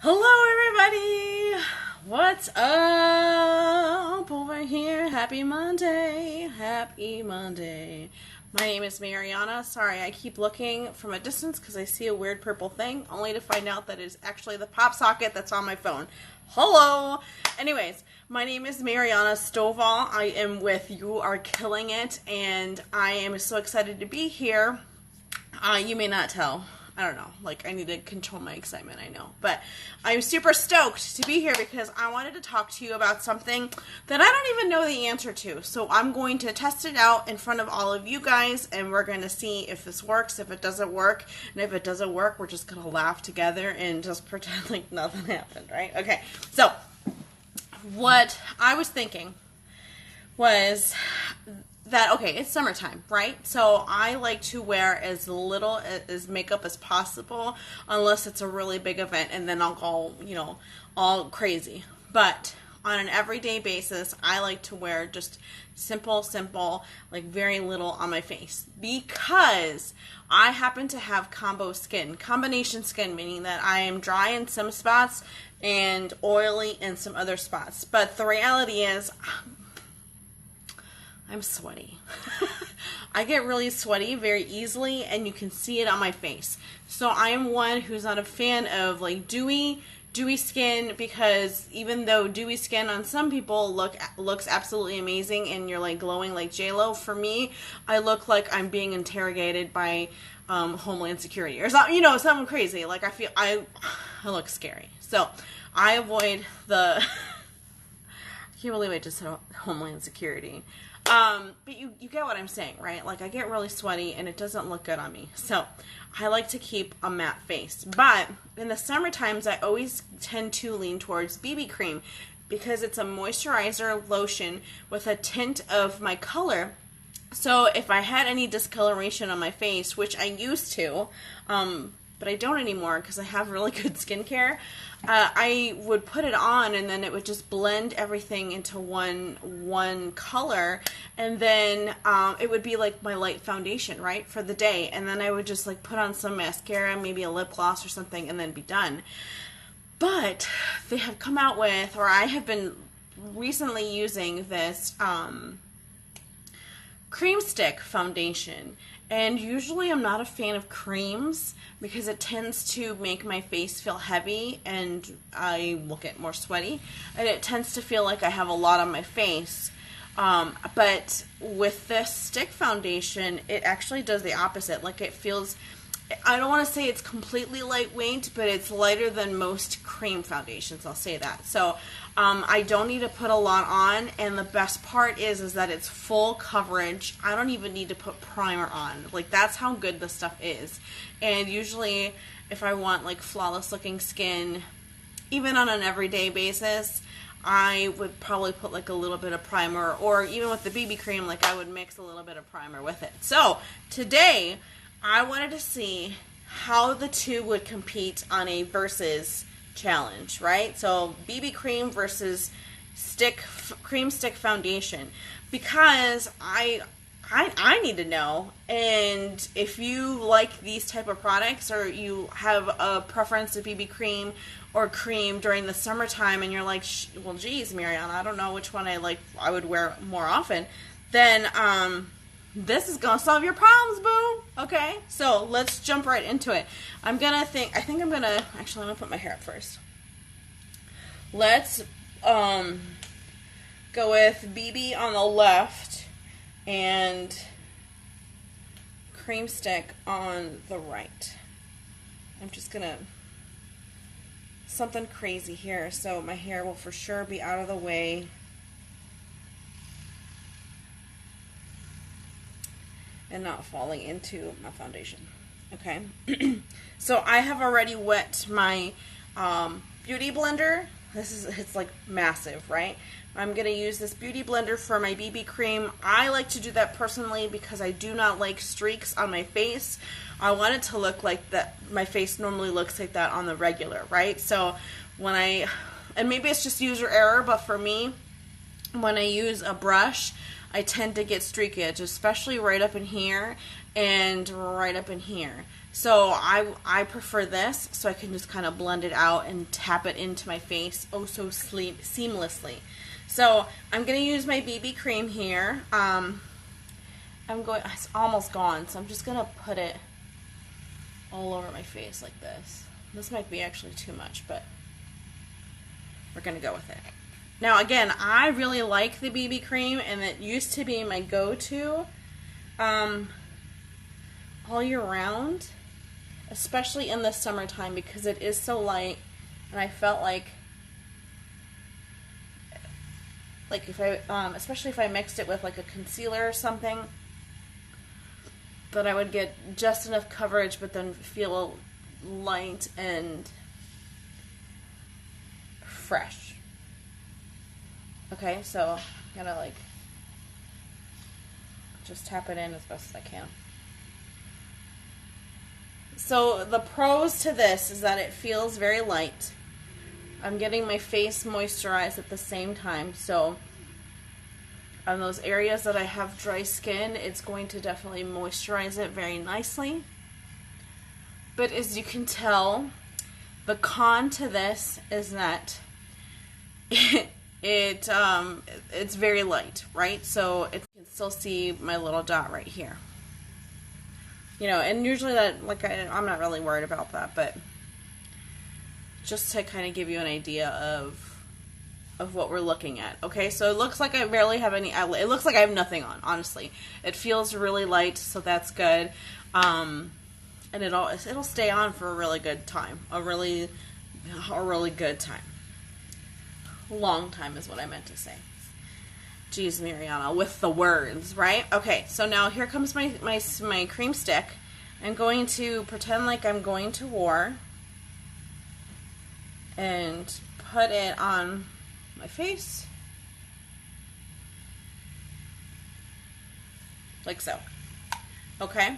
Hello, everybody. What's up over here? Happy Monday. Happy Monday. My name is Mariana. Sorry, I keep looking from a distance because I see a weird purple thing, only to find out that it's actually the pop socket that's on my phone. Hello. Anyways, my name is Mariana Stovall. I am with You Are Killing It, and I am so excited to be here. You may not tell. I don't know. Like, I need to control my excitement, I know. But I'm super stoked to be here because I wanted to talk to you about something that I don't even know the answer to. So I'm going to test it out in front of all of you guys, and we're going to see if this works, if it doesn't work. And if it doesn't work, we're just going to laugh together and just pretend like nothing happened, right? Okay, so what I was thinking was that, okay, it's summertime, right? So I like to wear as little as makeup as possible, unless it's a really big event, and then I'll go, all crazy. But on an everyday basis, I like to wear just simple, like very little on my face, because I happen to have combination skin, meaning that I am dry in some spots and oily in some other spots. But the reality is, I'm sweaty. I get really sweaty very easily, and you can see it on my face. So I am one who's not a fan of like dewy skin, because even though dewy skin on some people looks absolutely amazing and you're like glowing like J-Lo, for me, I look like I'm being interrogated by Homeland Security or something, something crazy. Like I look scary. So I avoid the I can't believe I just said Homeland Security. But you get what I'm saying, right? Like, I get really sweaty and it doesn't look good on me. So I like to keep a matte face. But in the summer times, I always tend to lean towards BB cream because it's a moisturizer lotion with a tint of my color. So if I had any discoloration on my face, which I used to, but I don't anymore because I have really good skincare, I would put it on, and then it would just blend everything into one color, and then it would be like my light foundation, right, for the day. And then I would just like put on some mascara, maybe a lip gloss or something, and then be done. But they have come out with, or I have been recently using this cream stick foundation. And usually I'm not a fan of creams because it tends to make my face feel heavy and I will get more sweaty. And it tends to feel like I have a lot on my face. But with this stick foundation, it actually does the opposite. Like, it feels, I don't want to say it's completely lightweight, but it's lighter than most cream foundations, I'll say that. So I don't need to put a lot on, and the best part is that it's full coverage. I don't even need to put primer on. Like, that's how good this stuff is. And usually, if I want like flawless looking skin, even on an everyday basis, I would probably put like a little bit of primer, or even with the BB cream, like I would mix a little bit of primer with it. So today, I wanted to see how the two would compete on a versus challenge, right? So BB cream versus cream stick foundation, because I need to know. And if you like these type of products, or you have a preference to BB cream or cream during the summertime, and you're like, well, geez, Mariana, I don't know which one I would wear more often, then this is gonna solve your problems, boo. Okay, so let's jump right into it. I'm gonna put my hair up first. Let's go with BB on the left and cream stick on the right. I'm just gonna something crazy here, so my hair will for sure be out of the way. And not falling into my foundation. Okay. So I have already wet my beauty blender. It's like massive, right? I'm going to use this beauty blender for my BB cream. I like to do that personally because I do not like streaks on my face. I want it to look like that. My face normally looks like that on the regular, right? So and maybe it's just user error, but for me, when I use a brush, I tend to get streakage, especially right up in here and right up in here. So I prefer this, so I can just kind of blend it out and tap it into my face oh so seamlessly. So I'm going to use my BB cream here. It's almost gone, so I'm just going to put it all over my face like this. This might be actually too much, but we're going to go with it. Now again, I really like the BB cream, and it used to be my go-to all year round, especially in the summertime because it is so light, and I felt like if I, especially if I mixed it with like a concealer or something, that I would get just enough coverage but then feel light and fresh. Okay, so I'm gonna like just tap it in as best as I can. So the pros to this is that it feels very light. I'm getting my face moisturized at the same time, so on those areas that I have dry skin, it's going to definitely moisturize it very nicely. But as you can tell, the con to this is that it's very light, right? So you can still see my little dot right here. You know, and usually that, like, I'm not really worried about that, but just to kind of give you an idea of what we're looking at. Okay, so it looks like I barely have any outlet. It looks like I have nothing on, honestly. It feels really light, so that's good. And it'll stay on for a really good time. A really good time. Long time is what I meant to say. Jeez, Mariana, with the words, right? Okay, so now here comes my cream stick. I'm going to pretend like I'm going to war and put it on my face, like so. Okay,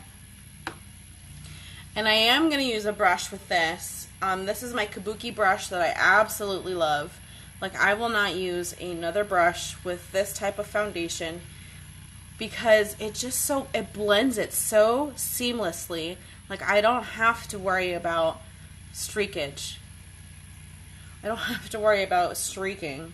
and I am going to use a brush with this. This is my Kabuki brush that I absolutely love. Like, I will not use another brush with this type of foundation because it blends it so seamlessly. Like, I don't have to worry about streakage. I don't have to worry about streaking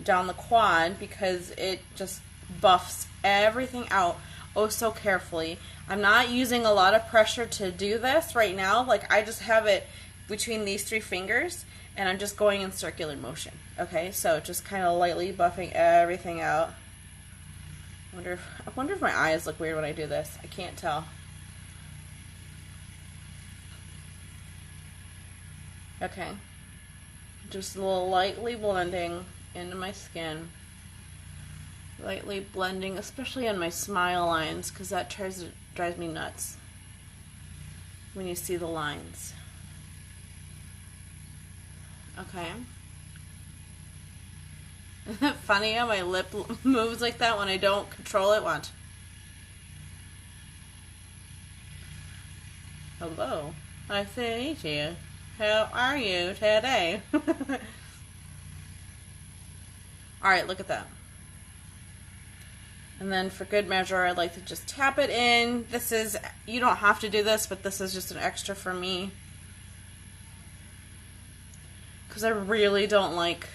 down the quad because it just buffs everything out oh so carefully. I'm not using a lot of pressure to do this right now. Like, I just have it between these three fingers and I'm just going in circular motion. Okay, so just kind of lightly buffing everything out. I wonder if my eyes look weird when I do this. I can't tell. Okay. Just a little lightly blending into my skin. Lightly blending, especially on my smile lines, because that drives me nuts when you see the lines. Okay. Isn't it funny how my lip moves like that when I don't control it? Watch. Hello. Nice to meet you. How are you today? Alright, look at that. And then for good measure, I'd like to just tap it in. You don't have to do this, but this is just an extra for me. Because I really don't like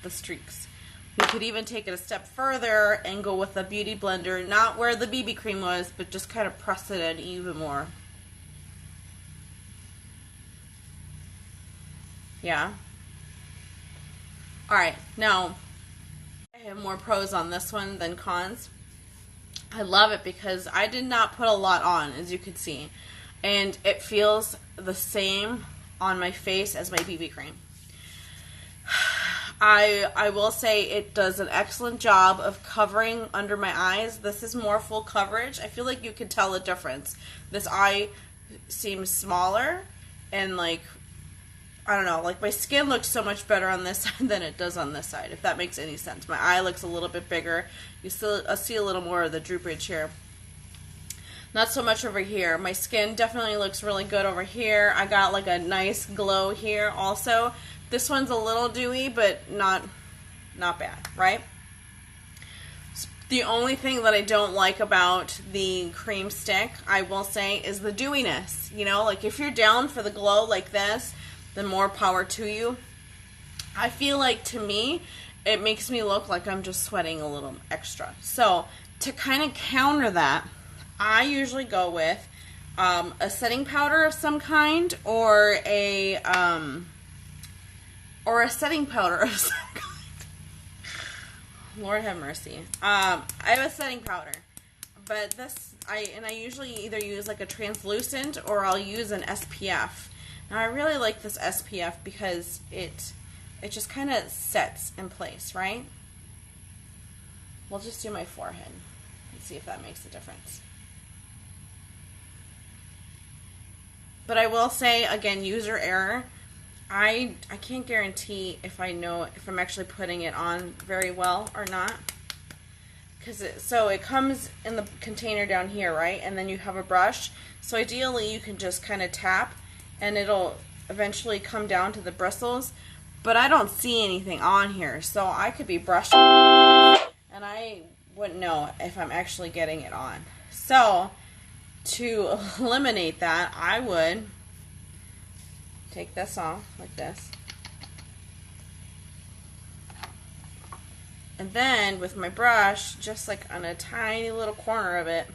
the streaks. We could even take it a step further and go with a beauty blender, not where the BB cream was, but just kind of press it in even more. Yeah. Alright, now I have more pros on this one than cons. I love it because I did not put a lot on, as you can see. And it feels the same on my face as my BB cream. I will say it does an excellent job of covering under my eyes. This is more full coverage. I feel like you can tell the difference. This eye seems smaller and like, I don't know, like my skin looks so much better on this side than it does on this side, if that makes any sense. My eye looks a little bit bigger. You still see a little more of the droopage here. Not so much over here. My skin definitely looks really good over here. I got like a nice glow here also. This one's a little dewy, but not bad, right? The only thing that I don't like about the cream stick, I will say, is the dewiness. You know, like if you're down for the glow like this, then more power to you. I feel like, to me, it makes me look like I'm just sweating a little extra. So to kind of counter that, I usually go with a setting powder of some kind, or a setting powder of some kind. Lord have mercy. I have a setting powder, but I usually either use like a translucent, or I'll use an SPF. Now I really like this SPF because it just kind of sets in place, right? We'll just do my forehead and see if that makes a difference. But I will say, again, user error. I can't guarantee if I'm actually putting it on very well or not. So it comes in the container down here, right? And then you have a brush. So ideally you can just kind of tap and it'll eventually come down to the bristles. But I don't see anything on here. So I could be brushing and I wouldn't know if I'm actually getting it on. So to eliminate that, I would take this off like this. And then with my brush, just like on a tiny little corner of it,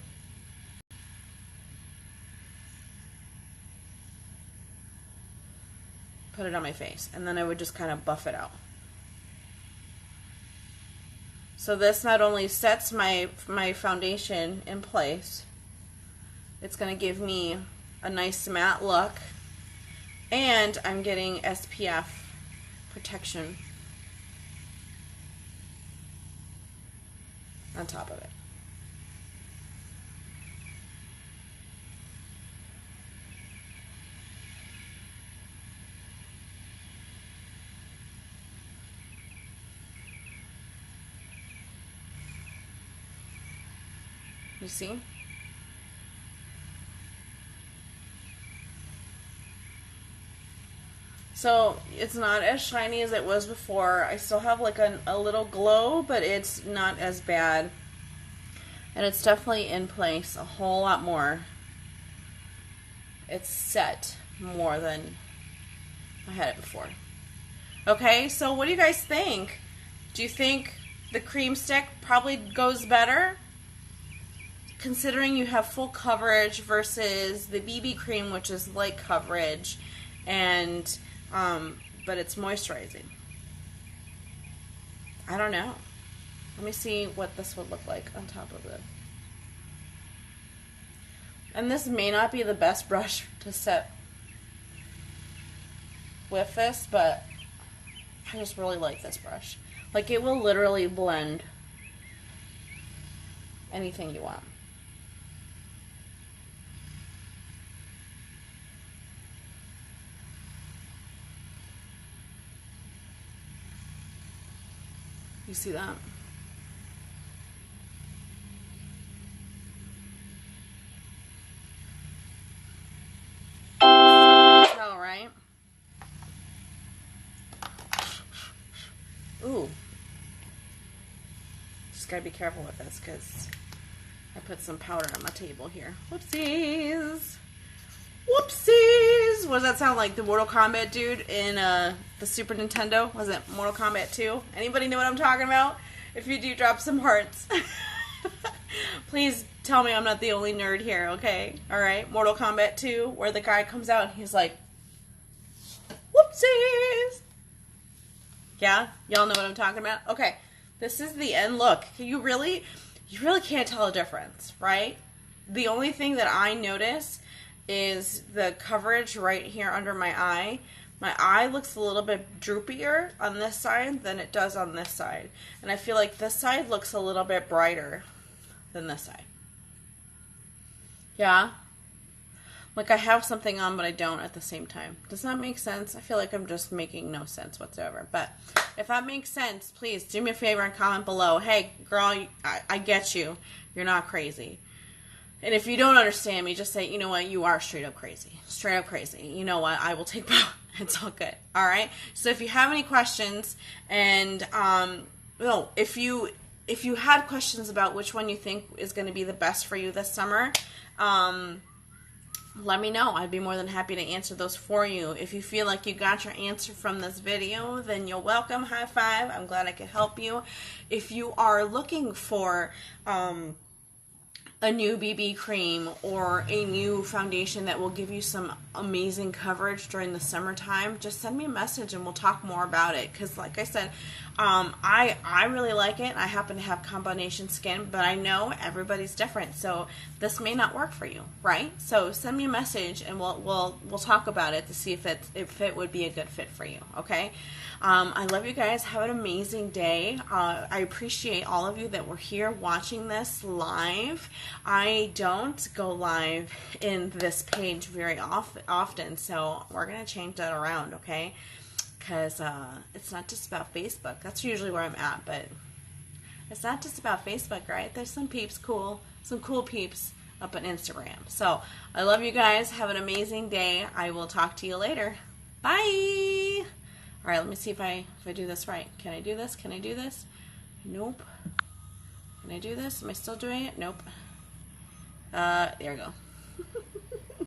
put it on my face. And then I would just kind of buff it out. So this not only sets my foundation in place, it's going to give me a nice matte look, and I'm getting SPF protection on top of it. You see? So it's not as shiny as it was before. I still have like a little glow, but it's not as bad. And it's definitely in place a whole lot more. It's set more than I had it before. Okay, so what do you guys think? Do you think the cream stick probably goes better? Considering you have full coverage versus the BB cream, which is light coverage, and but it's moisturizing. I don't know. Let me see what this would look like on top of it. And this may not be the best brush to set with this, but I just really like this brush. Like, it will literally blend anything you want. You see that? All right. Ooh. Just gotta be careful with this because I put some powder on my table here. Whoopsies. Whoopsies! What does that sound like? The Mortal Kombat dude in the Super Nintendo? Was it Mortal Kombat 2? Anybody know what I'm talking about? If you do, drop some hearts. Please tell me I'm not the only nerd here, okay? Alright, Mortal Kombat 2, where the guy comes out and he's like, whoopsies! Yeah? Y'all know what I'm talking about? Okay, this is the end look. You really can't tell a difference, right? The only thing that I notice is the coverage right here under my eye. My eye looks a little bit droopier on this side than it does on this side. And I feel like this side looks a little bit brighter than this side. Yeah? Like I have something on, but I don't at the same time. Does that make sense? I feel like I'm just making no sense whatsoever. But if that makes sense, please do me a favor and comment below. Hey, girl, I get you. You're not crazy. And if you don't understand me, just say, you know what, you are straight up crazy. Straight up crazy. You know what, I will take power. It's all good. All right? So if you have any questions, and, if you if you had questions about which one you think is going to be the best for you this summer, let me know. I'd be more than happy to answer those for you. If you feel like you got your answer from this video, then you're welcome. High five. I'm glad I could help you. If you are looking for a new BB cream or a new foundation that will give you some amazing coverage during the summertime, just send me a message and we'll talk more about it. Because like I said, I really like it. I happen to have combination skin, but I know everybody's different, so this may not work for you, right? So send me a message and we'll talk about it to see if it would be a good fit for you. Okay. I love you guys. Have an amazing day. I appreciate all of you that were here watching this live. I don't go live in this page very often, so we're going to change that around, okay? Because it's not just about Facebook. That's usually where I'm at, but it's not just about Facebook, right? There's some cool peeps up on Instagram. So I love you guys. Have an amazing day. I will talk to you later. Bye. All right, let me see if I do this right. Can I do this? Can I do this? Nope. Can I do this? Am I still doing it? Nope. There we go.